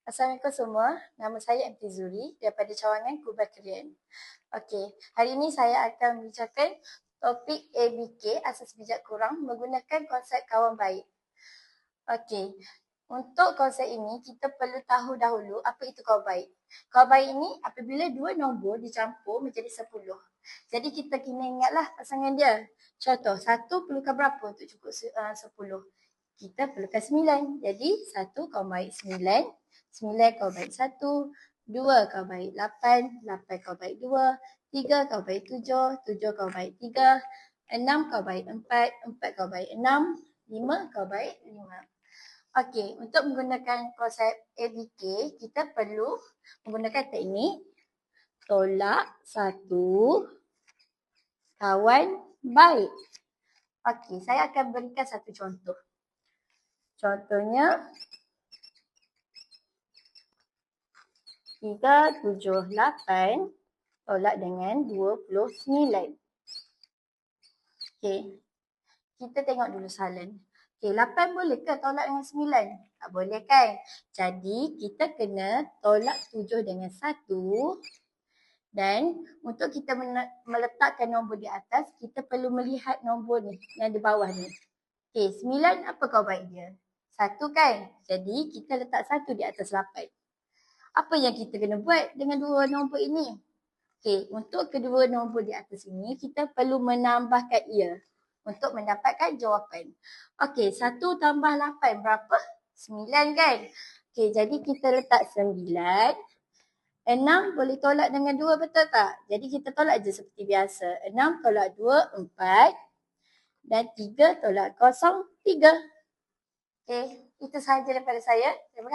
Assalamualaikum semua. Nama saya MT Zuri daripada cawangan Kubah Krian. Okey, hari ini saya akan membicarakan topik ABK, asas bijak kurang, menggunakan konsep kawan baik. Okey, untuk konsep ini kita perlu tahu dahulu apa itu kawan baik. Kawan baik ini apabila dua nombor dicampur menjadi 10. Jadi kita kena ingatlah pasangan dia. Contoh, 1 perlukan berapa untuk cukup 10? Kita perlukan 9. Jadi 1 kawan baik 9, 9 kawan baik 1, 2 kawan baik 8, 8 kawan baik 2, 3 kawan baik 7, 7 kawan baik 3, 6 kawan baik 4, 4 kawan baik 6, 5 kawan baik 5. Okey, untuk menggunakan konsep ABK, kita perlu menggunakan teknik tolak satu kawan baik. Okey, saya akan berikan satu contoh. Contohnya 378 tolak dengan 29. Okey, kita tengok dulu soalan. Okey, 8 boleh ke tolak dengan 9? Tak boleh kan? Jadi kita kena tolak 7 dengan 1. Dan untuk kita meletakkan nombor di atas, kita perlu melihat nombor ni yang di bawah ni. Okey, 9 apa kawan baik dia? 1 kan? Jadi kita letak 1 di atas 8. Apa yang kita kena buat dengan dua nombor ini? Okey, untuk kedua nombor di atas ini, kita perlu menambahkan ia untuk mendapatkan jawapan. Okey, 1 tambah 8 berapa? 9 kan? Okey, jadi kita letak 9. 6 boleh tolak dengan 2, betul tak? Jadi kita tolak je seperti biasa. 6 tolak 2, 4. Dan 3 tolak 0, 3. Okey, itu sahaja daripada saya. Terima kasih.